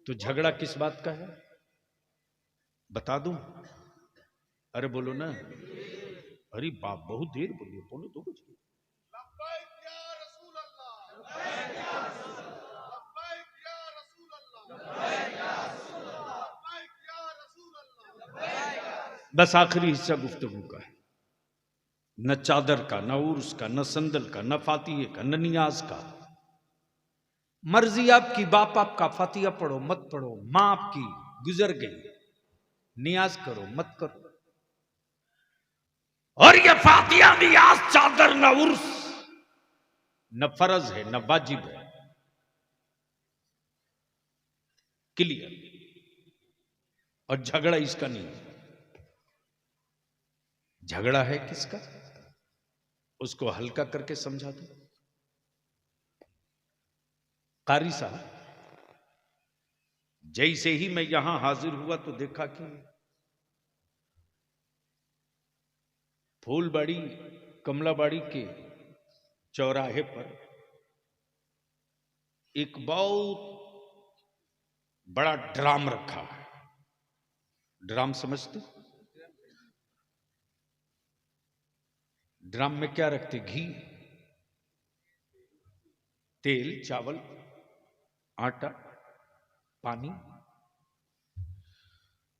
तो झगड़ा किस बात का है बता दूं? अरे बोलो ना। अरे बाप, बहुत देर बोलिए, बोलो तो कुछ। बस आखिरी हिस्सा गुफ्तगू का है। न चादर का, न उर्स का, न संदल का, न फातिये का, न नियाज का। मर्जी आपकी, बाप आपका, फातिया पढ़ो मत पढ़ो, मां आपकी गुजर गई, नियाज करो मत करो। और ये फातिया, नियाज, चादर, न उर्स न फर्ज है न वाजिब है। क्लियर। और झगड़ा इसका नहीं है। झगड़ा है किसका? उसको हल्का करके समझा दो। कारी साहब, जैसे ही मैं यहां हाजिर हुआ तो देखा कि फूलबाड़ी कमलाबाड़ी के चौराहे पर एक बहुत बड़ा ड्राम रखा है। ड्राम समझते? ड्राम में क्या रखते? घी, तेल, चावल, आटा, पानी।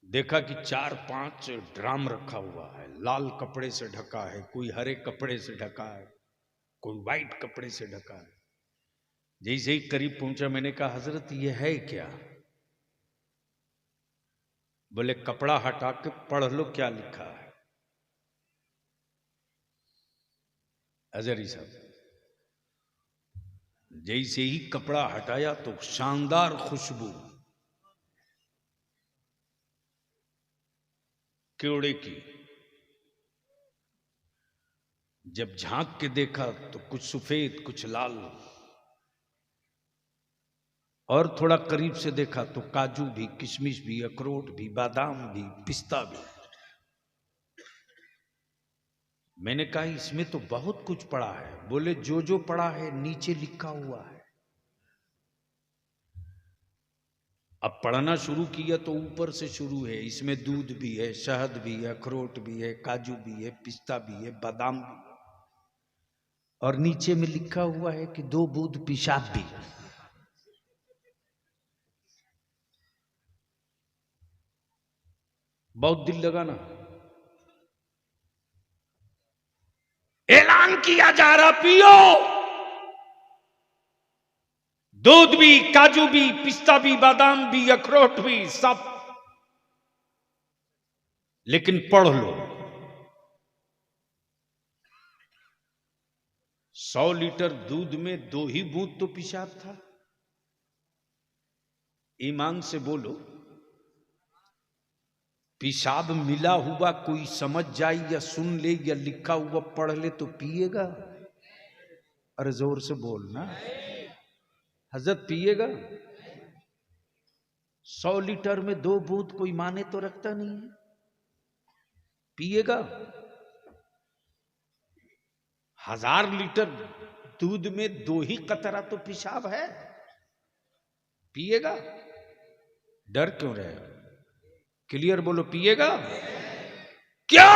देखा कि 4-5 ड्राम रखा हुआ है, लाल कपड़े से ढका है, कोई हरे कपड़े से ढका है, कोई वाइट कपड़े से ढका है। जैसे ही करीब पहुंचा मैंने कहा, हजरत ये है क्या? बोले कपड़ा हटा के पढ़ लो क्या लिखा है। अजहरी साहब, जैसे ही कपड़ा हटाया तो शानदार खुशबू केवड़े की। जब झांक के देखा तो कुछ सफेद कुछ लाल, और थोड़ा करीब से देखा तो काजू भी, किशमिश भी, अखरोट भी, बादाम भी, पिस्ता भी। मैंने कहा इसमें तो बहुत कुछ पड़ा है। बोले जो जो पड़ा है नीचे लिखा हुआ है। अब पढ़ना शुरू किया तो ऊपर से शुरू है। इसमें दूध भी है, शहद भी है, अखरोट भी है, काजू भी है, पिस्ता भी है, बादाम भी है, और नीचे में लिखा हुआ है कि 2 बूंद पेशाब भी। बहुत दिल लगा ना। ऐलान किया जा रहा, पियो, दूध भी, काजू भी, पिस्ता भी, बादाम भी, अखरोट भी, सब, लेकिन पढ़ लो। 100 लीटर दूध में 2 ही बूंद तो पेशाब था। ईमान से बोलो, पेशाब मिला हुआ कोई समझ जाए या सुन ले या लिखा हुआ पढ़ ले तो पिएगा? अरे जोर से बोलना। हजरत पिएगा? 100 लीटर में 2 बूंद कोई माने तो रखता नहीं है। पिएगा? 1000 लीटर दूध में 2 ही कतरा तो पेशाब है। पिएगा? डर क्यों रहे? क्लियर बोलो, पिएगा? क्यों?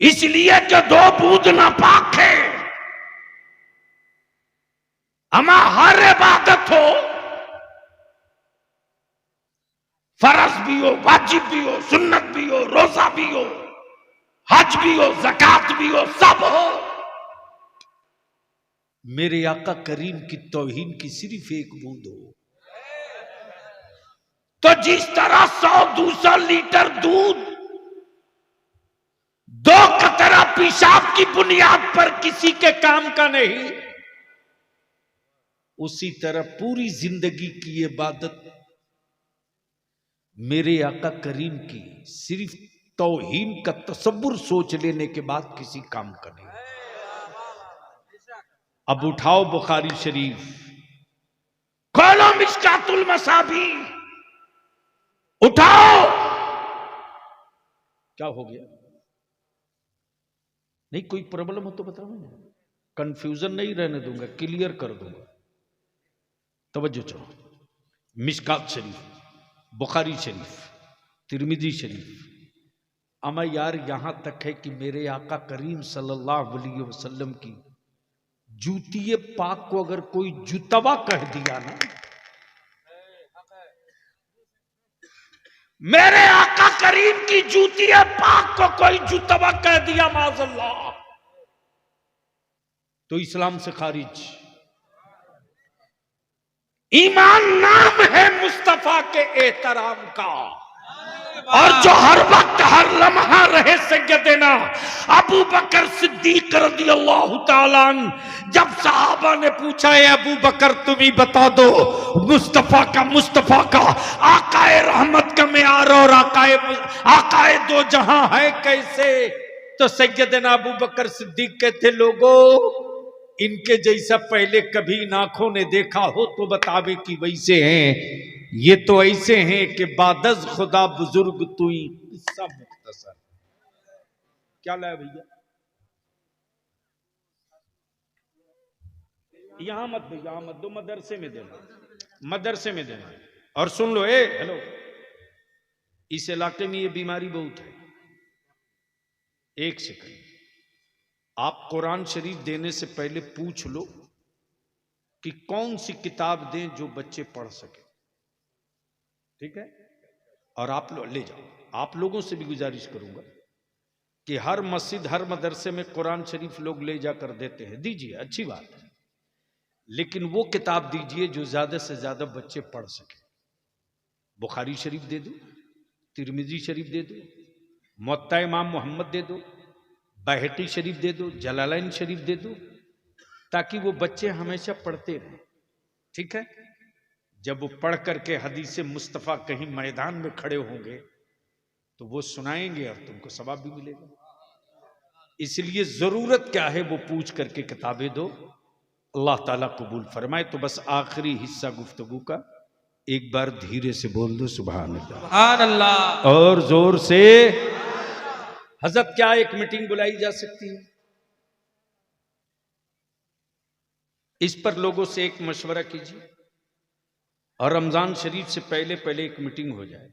इसलिए कि 2 बूंद नापाक है। अमा हर इबादत हो फर्ज भी हो, वाजिब भी हो, सुन्नत भी हो, रोजा भी हो, हज भी हो, ज़कात भी हो, सब हो। मेरे आका करीम की तौहीन की सिर्फ एक बूंद हो। तो जिस तरह 100-200 लीटर दूध 2 कतरा पेशाब की बुनियाद पर किसी के काम का नहीं, उसी तरह पूरी जिंदगी की इबादत मेरे आका करीम की सिर्फ तौहीन का तसव्वुर सोच लेने के बाद किसी काम का नहीं। अब उठाओ बुखारी शरीफ, खोलो मिशकातुल मसाबी, उठाओ। क्या हो गया? नहीं कोई प्रॉब्लम हो तो बताओ, कंफ्यूजन नहीं रहने दूंगा, क्लियर कर दूंगा। तवज्जो चाहो, मिशकात शरीफ, बुखारी शरीफ, तिरमिजी शरीफ। अमा यार यहां तक है कि मेरे आका करीम सल्लल्लाहु अलैहि वसल्लम की जूतिए पाक को अगर कोई जुतवा कह दिया ना, मेरे आका करीम की जूतिए पाक को कोई जुतवा कह दिया माज़अल्लाह, तो इस्लाम से खारिज। ईमान नाम है मुस्तफा के एहतराम का, और जो हर वक्त हर लम्हा रहे सैयदना अबू बकर सिद्दीक रज़ियल्लाहु ताला अन्हु। जब सहाबा ने पूछा है अबू बकर तुम ही बता दो मुस्तफा का आकाए रहमत का मेयार और आकाए दो जहां है कैसे, तो सैयदना अबू बकर सिद्दीक कहते लोगों इनके जैसा पहले कभी नाखों ने देखा हो तो बतावे कि वैसे हैं, ये तो ऐसे हैं कि बादज खुदा बुजुर्ग तुई। किस्सा मुख्तसर। क्या लाया भैया? यहां मत दो, यहां मत दो, मदरसे में देना, मदरसे में देना। और सुन लो, हेलो, इस इलाके में ये बीमारी बहुत है। एक सेकंड, आप कुरान शरीफ देने से पहले पूछ लो कि कौन सी किताब दें जो बच्चे पढ़ सके, ठीक है? और आप लोग ले जाओ। आप लोगों से भी गुजारिश करूंगा कि हर मस्जिद हर मदरसे में कुरान शरीफ लोग ले जाकर देते हैं, दीजिए, अच्छी बात है, लेकिन वो किताब दीजिए जो ज्यादा से ज्यादा बच्चे पढ़ सके। बुखारी शरीफ दे दो, तिरमिजी शरीफ दे दो, मुअत्ता इमाम मोहम्मद दे दो, बैहक़ी शरीफ दे दो, जलालैन शरीफ दे दो, ताकि वो बच्चे हमेशा पढ़ते रहें, ठीक है? जब वो पढ़ करके हदीस मुस्तफ़ा कहीं मैदान में खड़े होंगे तो वो सुनाएंगे और तुमको सवाब भी मिलेगा। इसलिए जरूरत क्या है वो पूछ करके किताबें दो, अल्लाह ताला कबूल फरमाए। तो बस आखिरी हिस्सा गुफ्तगू का एक बार धीरे से बोल दो सुभान अल्लाह, सुभान अल्लाह, और जोर से। हजरत क्या एक मीटिंग बुलाई जा सकती है? इस पर लोगों से एक मशवरा कीजिए और रमजान शरीफ से पहले एक मीटिंग हो जाए।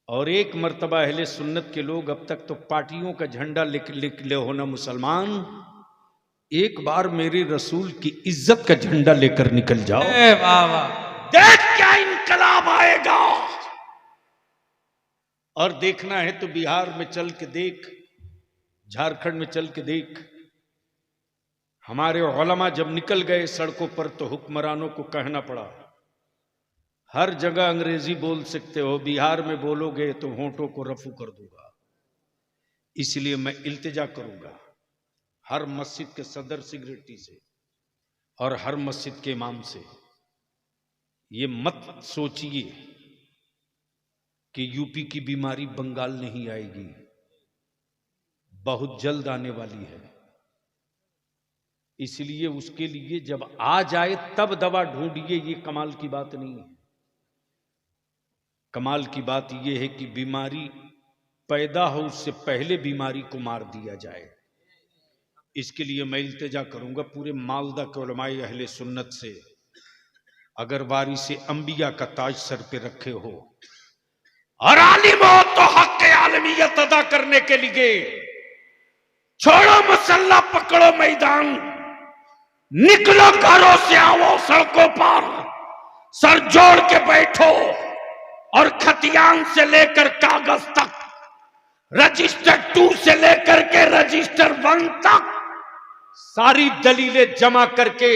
और एक मर्तबा अहले सुन्नत के लोग, अब तक तो पार्टियों का झंडा लिख ले हो ना मुसलमान, एक बार मेरे रसूल की इज्जत का झंडा लेकर निकल जाओ। वाह वाह, देख क्या इनकलाब आएगा। और देखना है तो बिहार में चल के देख, झारखंड में चल के देख। हमारे उलमा जब निकल गए सड़कों पर तो हुक्मरानों को कहना पड़ा, हर जगह अंग्रेजी बोल सकते हो, बिहार में बोलोगे तो होंठों को रफू कर दूंगा। इसलिए मैं इल्तिजा करूंगा हर मस्जिद के सदर सिगरेटी से और हर मस्जिद के इमाम से, ये मत सोचिए कि यूपी की बीमारी बंगाल नहीं आएगी, बहुत जल्द आने वाली है। इसलिए उसके लिए जब आ जाए तब दवा ढूंढिए, ये कमाल की बात नहीं है। कमाल की बात यह है कि बीमारी पैदा हो उससे पहले बीमारी को मार दिया जाए। इसके लिए मैं इल्तिजा करूंगा पूरे मालदा के उलमाए अहले सुन्नत से, अगर वारिसे अंबिया का ताज सर पे रखे हो और आलिम हो तो हक आलमियत अदा करने के लिए छोड़ो मसल्ला, पकड़ो मैदान, निकलो घरों से, आओ सड़कों पर, सर जोड़ के बैठो और खतियान से लेकर कागज तक, रजिस्टर 2 से लेकर के रजिस्टर 1 तक सारी दलीलें जमा करके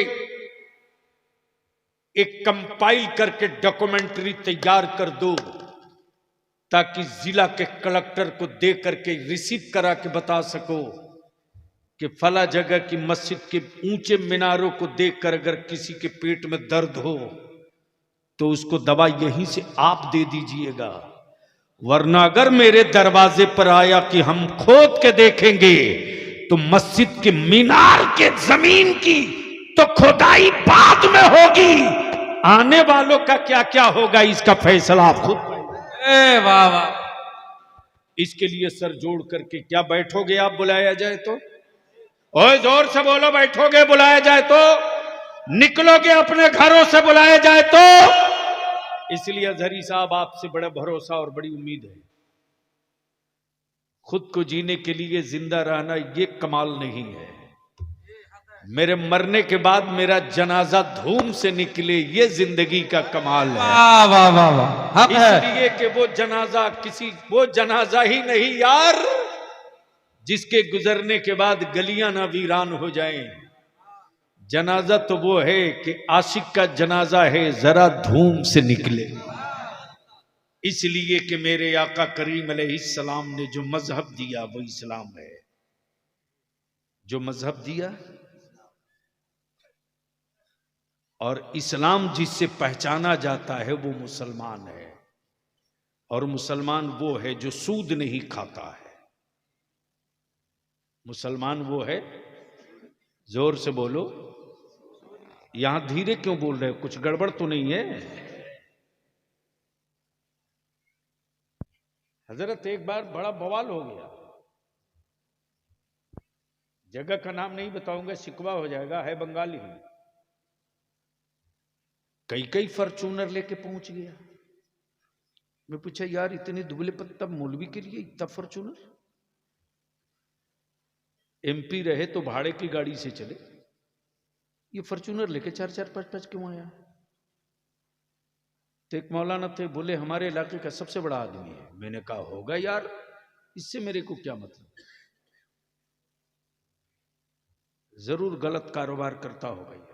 एक कंपाइल करके डॉक्यूमेंट्री तैयार कर दो, ताकि जिला के कलेक्टर को दे करके रिसीव करा के बता सको कि फला जगह की मस्जिद के ऊंचे मीनारों को देखकर अगर किसी के पेट में दर्द हो तो उसको दवा यहीं से आप दे दीजिएगा। वरना अगर मेरे दरवाजे पर आया कि हम खोद के देखेंगे तो मस्जिद के मीनार के जमीन की तो खुदाई बाद में होगी, आने वालों का क्या क्या होगा इसका फैसला आप खुद। वाह वाह। इसके लिए सर जोड़ करके क्या बैठोगे आप बुलाया जाए तो? ओए जोर से बोलो, बैठोगे बुलाया जाए तो? निकलोगे अपने घरों से बुलाया जाए तो? इसलिए अजहरी साहब आपसे बड़ा भरोसा और बड़ी उम्मीद है। खुद को जीने के लिए जिंदा रहना ये कमाल नहीं है, मेरे मरने के बाद मेरा जनाजा धूम से निकले ये जिंदगी का कमाल है। वाह वाह वाह वाह। इसलिए कि वो जनाजा ही नहीं यार जिसके गुजरने के बाद गलियां ना वीरान हो जाएं। जनाजा तो वो है कि आशिक का जनाजा है जरा धूम से निकले। इसलिए कि मेरे आका करीम अलैहिस्सलाम ने जो मजहब दिया वो इस्लाम है। जो मजहब दिया और इस्लाम जिससे पहचाना जाता है वो मुसलमान है, और मुसलमान वो है जो सूद नहीं खाता है। मुसलमान वो है, जोर से बोलो, यहां धीरे क्यों बोल रहे हो, कुछ गड़बड़ तो नहीं है? हजरत एक बार बड़ा बवाल हो गया, जगह का नाम नहीं बताऊंगा, शिकवा हो जाएगा, है बंगाली। कई फॉर्चूनर लेके पहुंच गया। मैं पूछा यार इतने दुबले पत्ता मौलवी के लिए इतना फॉर्चूनर? एमपी रहे तो भाड़े की गाड़ी से चले, ये फॉर्चूनर लेके 4-4 5-5 क्यों आया? तो एक मौलाना थे, बोले हमारे इलाके का सबसे बड़ा आदमी है। मैंने कहा होगा यार, इससे मेरे को क्या मतलब, जरूर गलत कारोबार करता होगा यार।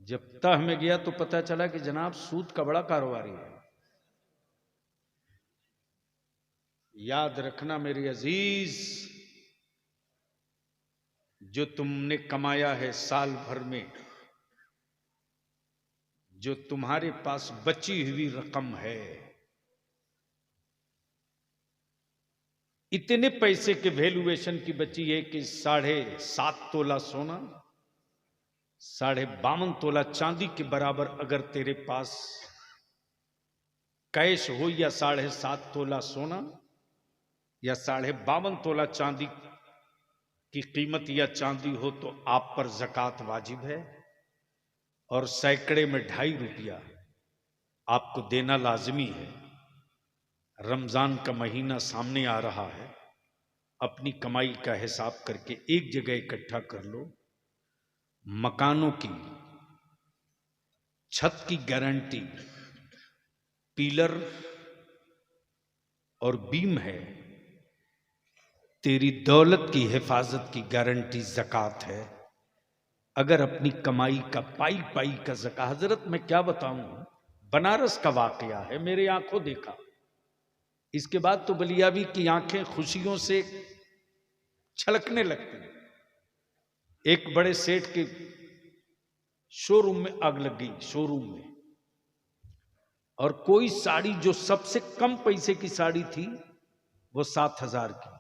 जब तह में गया तो पता चला कि जनाब सूद का बड़ा कारोबारी है। याद रखना मेरे अजीज, जो तुमने कमाया है साल भर में, जो तुम्हारे पास बची हुई रकम है, इतने पैसे के वैल्यूएशन की बची है कि 7.5 तोला सोना, 52.5 तोला चांदी के बराबर अगर तेरे पास कैश हो, या 7.5 तोला सोना या 52.5 तोला चांदी की कीमत या चांदी हो, तो आप पर ज़कात वाजिब है। और सैकड़े में 2.5 रुपया आपको देना लाजमी है। रमजान का महीना सामने आ रहा है, अपनी कमाई का हिसाब करके एक जगह इकट्ठा कर लो। मकानों की छत की गारंटी पिलर और बीम है, तेरी दौलत की हिफाजत की गारंटी ज़कात है। अगर अपनी कमाई का पाई पाई का ज़कात, हजरत मैं क्या बताऊं, बनारस का वाकया है, मेरे आंखों देखा। इसके बाद तो बलियावी की आंखें खुशियों से छलकने लगती हैं। एक बड़े सेठ के शोरूम में आग लग गई, शोरूम में, और कोई साड़ी जो सबसे कम पैसे की साड़ी थी वो 7,000 की,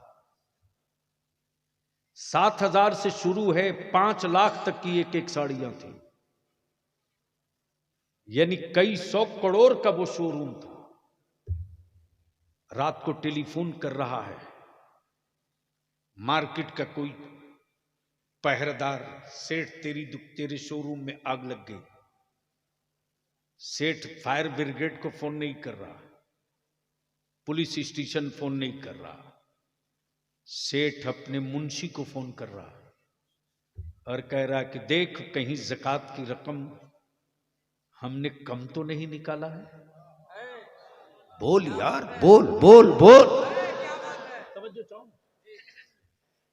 7,000 से शुरू है, 5 लाख तक की एक एक साड़ियां थी। यानी कई 100 करोड़ का वो शोरूम था। रात को टेलीफोन कर रहा है मार्केट का कोई पहरेदार, सेठ तेरे शोरूम में आग लग गई। सेठ फायर ब्रिगेड को फोन नहीं कर रहा, पुलिस स्टेशन फोन नहीं कर रहा, सेठ अपने मुंशी को फोन कर रहा और कह रहा कि देख कहीं ज़कात की रकम हमने कम तो नहीं निकाला है? बोल यार, बोल बोल बोल।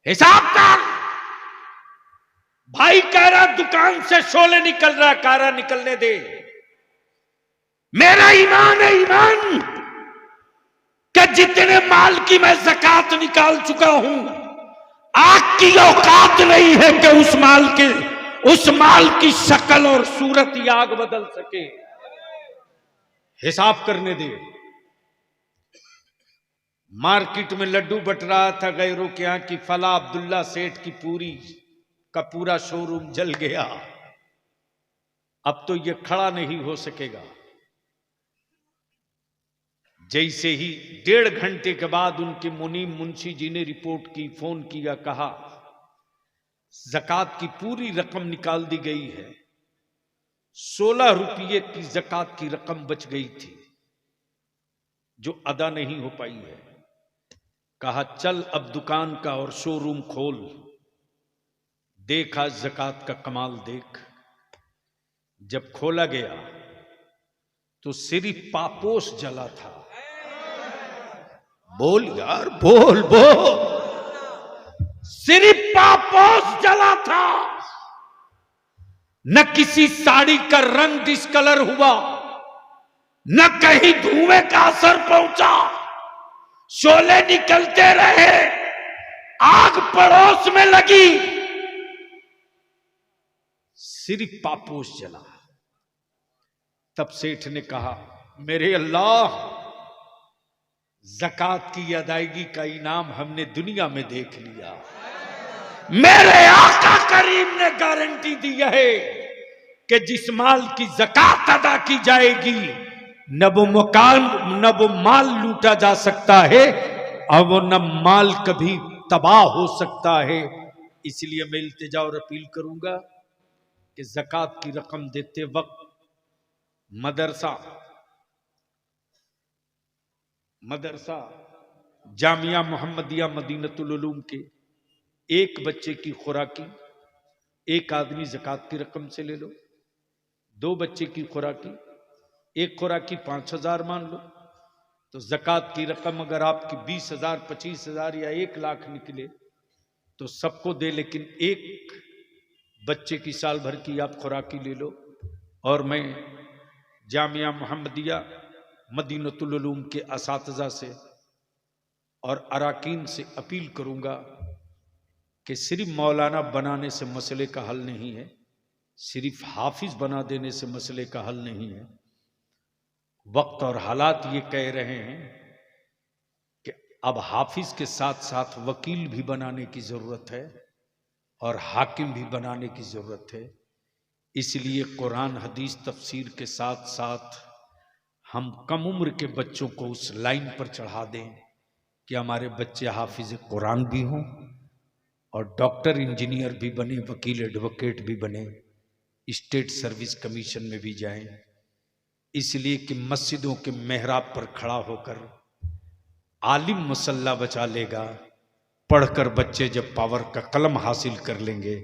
हिसाब कर। भाई कह रहा दुकान से शोले निकल रहा, कारा निकलने दे। मेरा ईमान है, ईमान, कि जितने माल की मैं ज़कात निकाल चुका हूं, आग की औकात नहीं है कि उस माल की शक्ल और सूरत ही आग बदल सके। हिसाब करने दे। मार्केट में लड्डू बट रहा था गैरों के यहां की फला अब्दुल्ला सेठ की पूरा शोरूम जल गया। अब तो यह खड़ा नहीं हो सकेगा। जैसे ही 1.5 घंटे के बाद उनके मुनीम मुंशी जी ने रिपोर्ट की, फोन किया, कहा ज़कात की पूरी रकम निकाल दी गई है, 16 रुपये की ज़कात की रकम बच गई थी जो अदा नहीं हो पाई है। कहा चल अब दुकान का और शोरूम खोल। देखा ज़कात का कमाल देख। जब खोला गया तो सिर्फ पापोश जला था। बोल यार, बोल बोल। सिर्फ पापोश जला था। न किसी साड़ी का रंग डिस्कलर हुआ, न कहीं धुएं का असर पहुंचा। शोले निकलते रहे, आग पड़ोस में लगी, सिर्फ पापोश जला। तब सेठ ने कहा मेरे अल्लाह, ज़कात की अदायगी का इनाम हमने दुनिया में देख लिया। मेरे आका करीम ने गारंटी दी है कि जिस माल की ज़कात अदा की जाएगी, न वो माल लूटा जा सकता है और वो न माल कभी तबाह हो सकता है। इसलिए मैं इल्तिजा और अपील करूंगा कि ज़कात की रकम देते वक्त मदरसा जामिया मोहम्मदिया मदीनतुल उलूम के एक बच्चे की खुराकी, एक आदमी ज़कात की रकम से ले लो। 2 बच्चे की खुराकी, एक खुराकी 5,000 मान लो, तो ज़कात की रकम अगर आपकी 20,000, 25,000 या 1 लाख निकले तो सबको दे, लेकिन एक बच्चे की साल भर की आप खुराकी ले लो। और मैं जामिया मोहम्मदिया मदीनतुल उलूम के असातिज़ा से और अराकीन से अपील करूंगा कि सिर्फ मौलाना बनाने से मसले का हल नहीं है, सिर्फ हाफिज बना देने से मसले का हल नहीं है। वक्त और हालात ये कह रहे हैं कि अब हाफिज के साथ साथ वकील भी बनाने की जरूरत है और हाकिम भी बनाने की जरूरत है। इसलिए कुरान हदीस तफसीर के साथ साथ हम कम उम्र के बच्चों को उस लाइन पर चढ़ा दें कि हमारे बच्चे हाफिज कुरान भी हों और डॉक्टर इंजीनियर भी बने, वकील एडवोकेट भी बने, स्टेट सर्विस कमीशन में भी जाएं। इसलिए कि मस्जिदों के मेहराब पर खड़ा होकर आलिम मुसल्ला बचा लेगा। पढ़कर बच्चे जब पावर का कलम हासिल कर लेंगे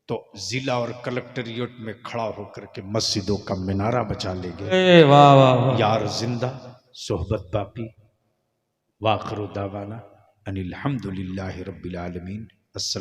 तो जिला और कलेक्टरेट में खड़ा होकर के मस्जिदों का मीनारा बचा लेंगे। वाह वाह। यार जिंदा सोहबत बाकी। वाखिर दावाना अनिल हम्दुलिल्लाहि रब्बिल आलमीन। अस्सलाम।